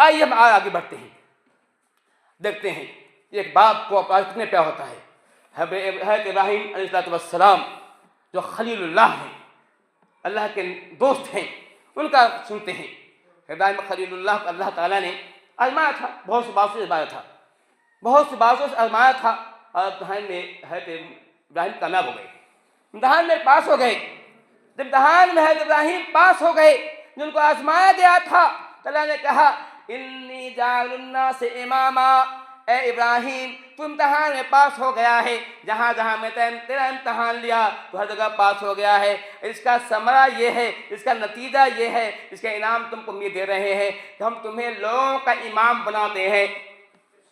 آئیے ہم آگے بڑھتے ہیں، دیکھتے ہیں ایک باپ کو کتنے پیار ہوتا ہے۔ حضرت ابراہیم علیہ السلام جو خلیل اللہ ہیں، اللہ کے دوست ہیں، ان کا سنتے ہیں۔ ابراہیم خلیل اللہ کو اللہ تعالیٰ نے آزمایا تھا، بہت سی باتوں سے آزمایا تھا، بہت سی باتوں سے آزمایا تھا، اور امتحان میں حضرت ابراہیم کامیاب ہو گئے، امتحان میں پاس ہو گئے۔ جب امتحان میں حضرت ابراہیم پاس ہو گئے، جن کو آزمایا گیا تھا، تو اللہ نے کہا انی جاعل الناس اماما، اے ابراہیم تو امتحان میں پاس ہو گیا ہے، جہاں جہاں میں تیرا امتحان لیا تو ہر جگہ پاس ہو گیا ہے۔ اس کا ثمرہ یہ ہے، اس کا نتیجہ یہ ہے، اس کا انعام تم کو یہ دے رہے ہیں کہ ہم تمہیں لوگوں کا امام بناتے ہیں،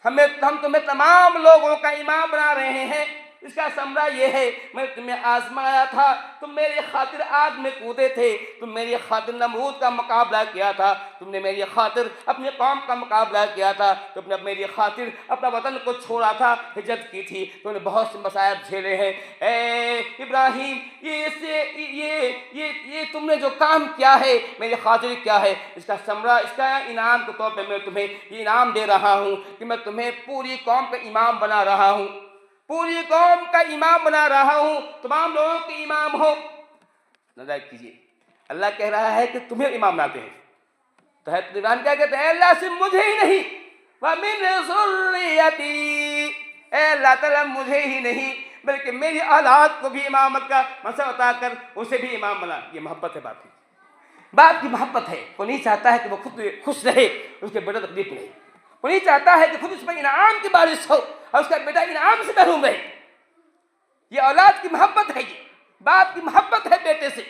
ہم تمہیں تمام لوگوں کا امام بنا رہے ہیں۔ اس کا ثمرہ یہ ہے، میں تمہیں آزمایا تھا، تم میری خاطر آگ میں کودے تھے، تم میری خاطر نمرود کا مقابلہ کیا تھا، تم نے میری خاطر اپنی قوم کا مقابلہ کیا تھا، تم نے میری خاطر اپنا وطن کو چھوڑا تھا، ہجرت کی تھی، تم نے بہت سے مصائب جھیلے ہیں۔ اے ابراہیم یہ تم نے جو کام کیا ہے میری خاطر کیا ہے، اس کا ثمرہ، اس کا انعام کے طور پہ میں تمہیں یہ انعام دے رہا ہوں کہ میں تمہیں پوری قوم کا امام بنا رہا ہوں، پوری قوم کا امام بنا رہا ہوں، تمام لوگوں کے امام ہو۔ نظر کیجیے، اللہ کہہ رہا ہے کہ تمہیں امام بناتے ہیں، تو حضرت ابراہیم کیا کہتے ہیں؟ اے اللہ صرف مجھے ہی نہیں، وَمِنْ ذُرِّيَّتِي، اے اللہ تعالیٰ مجھے ہی نہیں بلکہ میری اولاد کو بھی امامت کا منصب عطا کر، اسے بھی امام بنا۔ یہ محبت ہے باپ کی، باپ کی محبت ہے۔ وہ نہیں چاہتا ہے کہ وہ خود خوش رہے، اس کے بیٹا تکلیف نہیں، وہ نہیں چاہتا ہے کہ خود اس پر انعام کی بارش ہو اور اس کا بیٹا انعام سے محروم رہے۔ یہ اولاد کی محبت ہے، یہ باپ کی محبت ہے بیٹے سے۔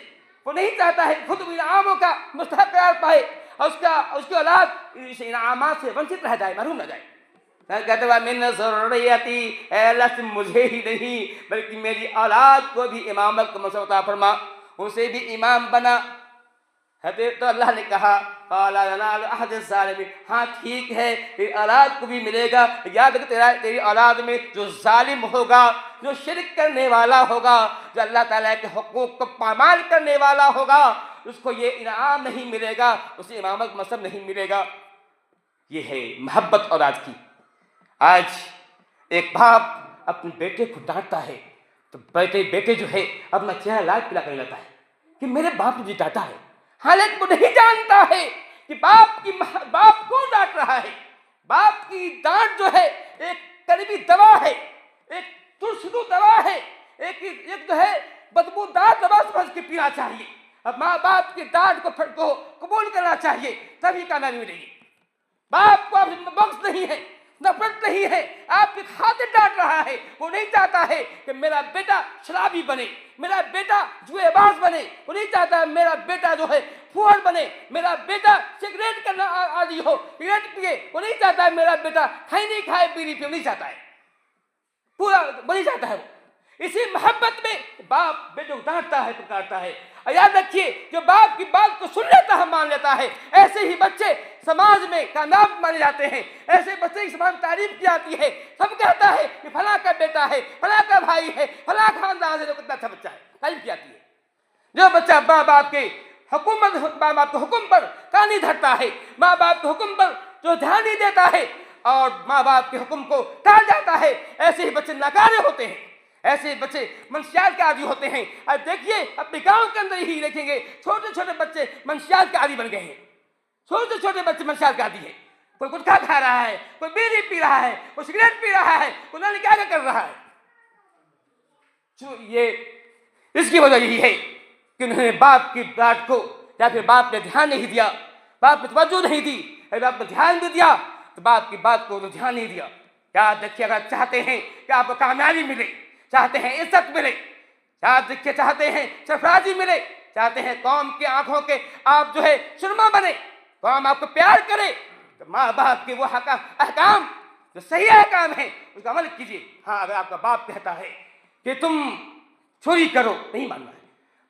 وہ نہیں چاہتا ہے کہ خود انعاموں کا مستحق قرار پائے اور اس کی اولاد اس انعامات سے ونچت رہ جائے، محروم نہ جائے۔ کہتے ہیں من ذریتی، اے اللہ صرف مجھے ہی نہیں بلکہ میری اولاد کو بھی امامت کا منصب عطا فرما، اسے بھی امام بنا۔ تو اللہ نے کہا قال ینال عہد الظالمین، ہاں ٹھیک ہے تیری اولاد کو بھی ملے گا، یاد رکھ تیری اولاد میں جو ظالم ہوگا، جو شرک کرنے والا ہوگا، جو اللہ تعالیٰ کے حقوق کو پامال کرنے والا ہوگا، اس کو یہ انعام نہیں ملے گا، اسے امامت منصب نہیں ملے گا۔ یہ ہے محبت اولاد کی۔ آج ایک باپ اپنے بیٹے کو ڈانٹتا ہے تو بیٹے جو ہے اپنا چہرہ لال پیلا کرنے لگتا ہے کہ میرے باپ نے مجھے ڈانٹا ہے، حالانکہ وہ نہیں جانتا ہے کہ باپ کون ڈانٹ رہا ہے۔ باپ کی ڈانٹ جو ہے ایک قریبی دوا ہے، ایک ترشدو دوا ہے، ایک جو ہے بدبودار دوا سمجھ کے پینا چاہیے، اور ماں باپ کی ڈانٹ کو قبول کرنا چاہیے، تبھی کامیابی ملے گی۔ باپ کو آپ بغض نہیں ہے، نفرت نہیں ہے، آپ کی خاطر ڈانٹ رہا ہے۔ وہ نہیں چاہتا ہے کہ میرا بیٹا شرابی بنے، میرا بیٹا جوئے باز بنے، وہ نہیں چاہتا میرا بیٹا جو ہے پھوڑ بنے، میرا بیٹا سگریٹ کرنا عادی ہو، سگریٹ پیے، وہ نہیں چاہتا ہے میرا بیٹا کھائے کھائے بیڑی پیے، وہ نہیں چاہتا ہے، پورا وہ نہیں چاہتا ہے۔ وہ اسی محبت میں باپ بیٹے کو ڈانٹتا ہے، پکارتا ہے۔ اور یاد رکھیے جو باپ کی بات کو سن لیتا ہے، مان لیتا ہے، ایسے ہی بچے سماج میں کامیاب مانے جاتے ہیں، ایسے بچے کی سماج میں تعریف کی جاتی ہے، سب کہتا ہے کہ فلاں کا بیٹا ہے، فلاں کا بھائی ہے، فلاں خاندان سے جو کتنا اچھا بچہ ہے، تعریف کی جاتی ہے۔ جو بچہ ماں باپ کے حکم پر کان نہیں دھرتا ہے، ماں باپ کے حکم پر جو دھیان نہیں دیتا ہے اور ماں باپ کے حکم کو ٹال جاتا ہے، ایسے ہی بچے ناکارے ہوتے ہیں، ایسے بچے منشیات کے عادی ہوتے ہیں۔ اور دیکھیے اپنے گاؤں کے اندر ہی دیکھیں گے چھوٹے چھوٹے بچے منشیات کے عادی بن گئے ہیں، چھوٹے چھوٹے بچے منشیات کے عادی ہیں۔ کوئی گٹکھا کھا رہا ہے، کوئی بیڑی پی رہا ہے، کوئی سگریٹ پی رہا ہے، کوئی نہ کیا کر رہا ہے۔ یہ اس کی وجہ یہی ہے کہ انہوں نے باپ کی ڈانٹ کو یا پھر باپ نے دھیان نہیں دیا، باپ نے توجہ نہیں دی، اگر باپ نے دھیان بھی دیا تو باپ کی بات کو دھیان نہیں دیا۔ یاد رکھیے اگر چاہتے ہیں کہ آپ کو کامیابی ملے، چاہتے ہیں عزت ملے، یاد رکھیے چاہتے ہیں سرفرازی ملے، چاہتے ہیں قوم کی آنکھوں کے آپ جو ہے سرما بنے، قوم آپ کو پیار کرے، تو ماں باپ کے وہ احکام جو صحیح احکام ہیں اس کا عمل کیجیے۔ ہاں اگر آپ کا باپ کہتا ہے کہ تم چوری کرو، نہیں ماننا ہے،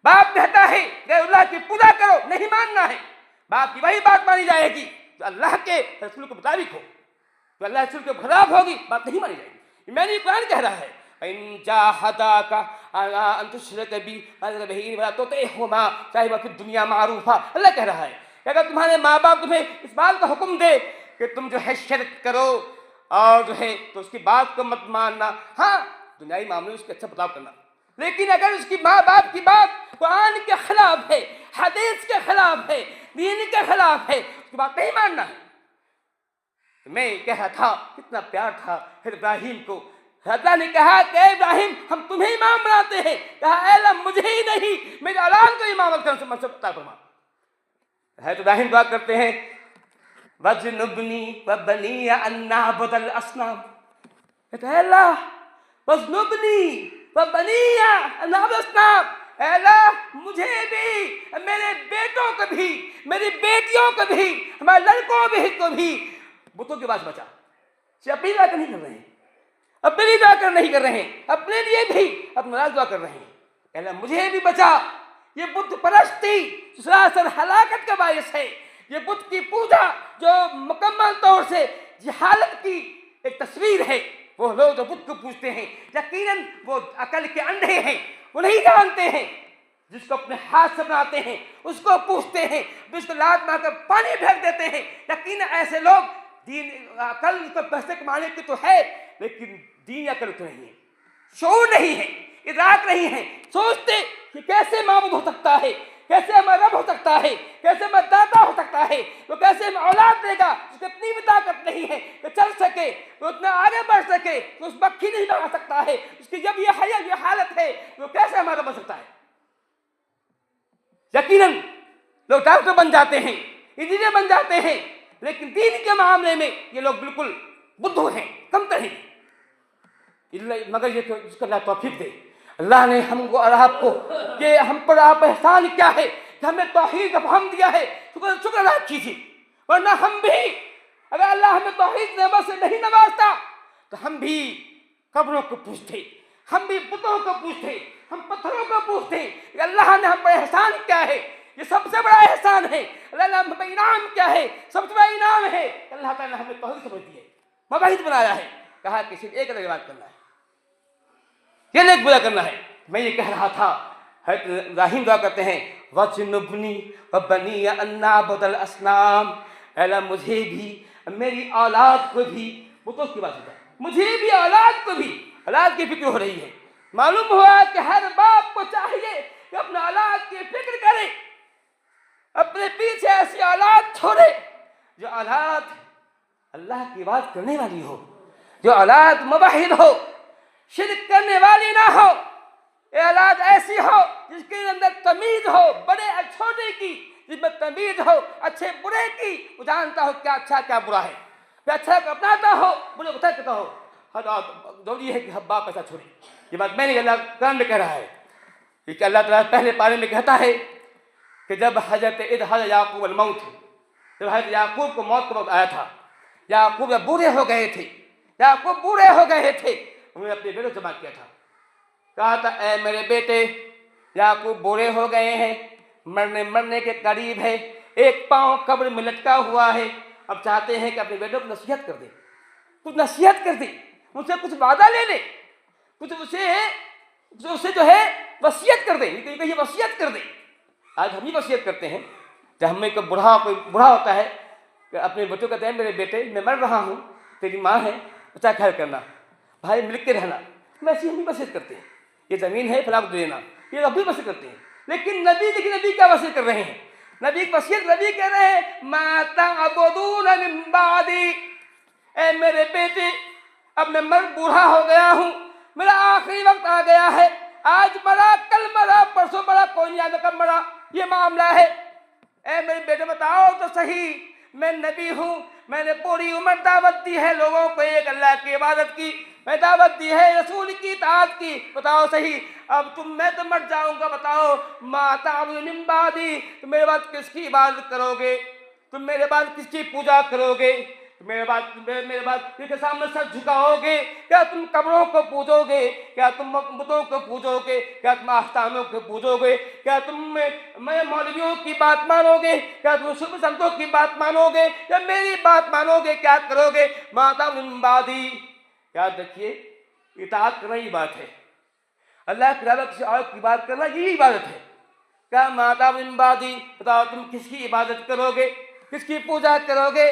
باپ کہتا ہے کہ اللہ کی پوجا کرو، نہیں ماننا ہے، باپ کی وہی بات مانی جائے گی جو اللہ کے رسول کے مطابق ہو، جو اللہ رسول کے خلاف ہوگی بات نہیں مانی جائے گی۔ میں نے قرآن کہہ رہا ہے ان جاہداک علی ان تشرک بی ما ليس لك به علم فلا تطعهما صاحب فی الدنیا معروفا۔ اللہ کہہ رہا ہے کہ اگر تمہارے ماں باپ تمہیں اس بات کا حکم دے کہ تم جو ہے شرک کرو اور جو ہے تو اس کی بات کو مت ماننا. ہاں دنیائی معاملے اس کے اچھا بتاؤ کرنا، لیکن اگر اس کی ماں باپ کی بات قرآن کے خلاف ہے، حدیث کے خلاف ہے، دین کے خلاف ہے، اس کی بات نہیں ماننا ہے. میں کہہ رہا تھا کتنا پیار تھا حضرت ابراہیم کو. اللہ نے کہا کہ اے ابراہیم ہم تمہیں امام بناتے ہیں. کہا اے اللہ مجھے ہی نہیں میرے اولاد کو امامت کرنے سے منصب عطا فرما. حضرت ابراہیم دعا کرتے ہیں وَجْنُبْنِي وَبَنِيَّ أَن نَّعْبُدَ الْأَصْنَامَ. کہتے ہیں اللہ وَجْنُبْنِي وَبَنِيَّ أَن نَّعْبُدَ الْأَصْنَامَ. اے اللہ مجھے بھی، میرے بیٹوں کو بھی، میری بیٹیوں کو بھی، ہمارے لڑکوں کو بھی بتوں کے پاس بچا. اپنی دعا کر نہیں کر رہے ہیں، اپنے لیے دعا کر نہیں کر رہے ہیں، اپنے لیے بھی اپنا دعا کر رہے ہیں. اے اللہ مجھے بھی بچا. یہ بت پرستی سراسر ہلاکت کا باعث ہے. یہ بت کی پوجا جو مکمل طور سے جہالت کی ایک تصویر ہے. وہ لوگ جو بت کو پوجتے ہیں یقیناً وہ عقل کے اندھے ہیں، وہ نہیں جانتے ہیں. جس کو اپنے ہاتھ سے بناتے ہیں اس کو پوجتے ہیں، جس کو لات مار کر پانی پھینک دیتے ہیں. یقیناً ایسے لوگ دین عقل کو پیسے کمانے کی تو ہے لیکن دین عقل تو نہیں ہے، شعور نہیں ہے، ادراک نہیں ہے. سوچتے کہ کیسے معبود ہو سکتا ہے، کیسے ہمارا رب ہو سکتا ہے، کیسے ہمارا داتا ہو سکتا ہے، وہ کیسے ہمیں اولاد دے گا جس کو اتنی بھی طاقت نہیں ہے کہ چل سکے، وہ اتنا آگے بڑھ سکے، وہ اس مکھی نہیں بنا سکتا ہے. اس کی جب یہ حالت ہے وہ کیسے ہمارا بن سکتا ہے. یقیناً لوگ ڈاکٹر بن جاتے ہیں، انجینئر بن جاتے ہیں، لیکن دین کے معاملے میں یہ لوگ بالکل بدھو ہیں، کمتر ہیں. مگر یہ جس کو اللہ توفیق دے. اللہ نے ہم کو اور آپ کو کہ ہم پر آپ احسان کیا ہے کہ ہمیں توحید کا فہم دیا ہے. شکر ادا کیجیے. ورنہ ہم بھی اگر اللہ ہمیں توحید نعمت سے نہیں نوازتا تو ہم بھی قبروں کو پوچھتے، ہم بھی بتوں کو پوچھتے، ہم پتھروں کو پوچھتے کہ اللہ نے ہم پر احسان کیا ہے. یہ سب سے بڑا احسان ہے. اللہ نے ہم پر انعام کیا ہے، سب سے بڑا انعام ہے اللہ تعالیٰ نے ہمیں توحید سمجھ دی ہے، مواحد بنایا ہے. کہا کہ صرف ایک روایت کرنا ہے، یہ نیک بلا کرنا ہے. میں یہ کہہ رہا تھا حضرت ابراہیم دعا کرتے ہیں وَجْنُبْنِي وَبَنِيَّ أَن نَّعْبُدَ الْأَصْنَامَ. اللہ مجھے بھی میری اولاد کو بھی بتوں کی بات ہے، مجھے بھی اولاد کو بھی. اولاد کی فکر ہو رہی ہے. معلوم ہوا کہ ہر باپ کو چاہیے کہ اپنے اولاد کی فکر کرے، اپنے پیچھے ایسی اولاد چھوڑے جو اولاد اللہ کی بات کرنے والی ہو، جو اولاد موحد ہو، شرک کرنے والی نہ ہو. یہ اولاد ایسی ہو جس کے اندر تمیز ہو، بڑے اور چھوٹے کی جس میں تمیز ہو، اچھے برے کی. وہ جانتا ہو کیا اچھا کیا برا ہے، کیا اچھا کو اپناتا ہو، برے کو ترک کرتا ہو. ضروری ہے کہ ہم باپ ایسا چھوڑیں. یہ بات میں نے اللہ قرآن میں کہہ رہا ہے کہ اللہ تعالیٰ پہلے پارے میں کہتا ہے کہ جب حضرت یعقوب الموت، جب حضرت یعقوب کو موت کا وقت آیا تھا، یعقوب بوڑھے ہو گئے تھے، یعقوب بوڑھے ہو گئے تھے. انہوں نے اپنے بیٹوں سے بات کیا تھا، کہا تھا اے میرے بیٹے یعقوب بوڑھے ہو گئے ہیں، مرنے کے قریب ہے، ایک پاؤں قبر میں لٹکا ہوا ہے. اب چاہتے ہیں کہ اپنے بیٹوں کو نصیحت کر دیں، کچھ نصیحت کر دیں، ان سے کچھ وعدہ لے لیں، کچھ اسے جو ہے وصیت کر دیں. یہ وصیت کر دیں. آج ہم ہی وصیت کرتے ہیں. جب ہمیں کوئی بوڑھا ہوتا ہے کہ اپنے بچوں کہتے ہیں میرے بیٹے میں مر رہا ہوں، تیری ماں ہے، اچھا خیال کرنا، بھائی مل کے رہنا. ویسے ہم بھی وصیت کرتے ہیں، یہ زمین ہے فلاں کو دے دینا، یہ اب بھی وصیت کرتے ہیں. لیکن نبی کیا وصیت کر رہے ہیں؟ نبی کہہ رہے ہیں ما تعبدون من بعدی. اے میرے بیٹے اب میں بوڑھا ہو گیا ہوں، میرا آخری وقت آ گیا ہے. آج مرا، کل مرا، پرسوں مرا، کوئی نہیں جانتا کب مرا، یہ معاملہ ہے. اے میرے بیٹے بتاؤ تو صحیح، میں نبی ہوں، میں نے پوری عمر دعوت دی ہے لوگوں کو ایک اللہ کی عبادت کی، میں دعوت دی ہے رسول کی اطاعت کی. بتاؤ صحیح اب میں تو مر جاؤں گا، بتاؤ ما تعبدون من بعدی، تم میرے بعد کس کی عبادت کرو گے، تم میرے بعد کس کی پوجا کرو گے، میرے بعد کس کے سامنے سر جھکاؤ گے؟ کیا تم قبروں کو پوجو گے، کیا تم بتوں کو پوجو گے، کیا تم آستانوں کو پوجو گے، کیا تم میں مولویوں کی بات مانو گے، کیا تم صوفی سنتوں کی بات مانو گے، یا میری بات مانو گے؟ کیا کرو گے؟ ما تعبدون من بعدی. یاد رکھیے اطاعت کرنا یہ بات ہے، اللہ کے علاوہ کسی اور کی بات کرنا یہی عبادت ہے. کیا ما تعبدون من بعدی، بتاؤ تم کس کی عبادت کرو گے، کس کی پوجا کرو گے؟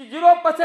0%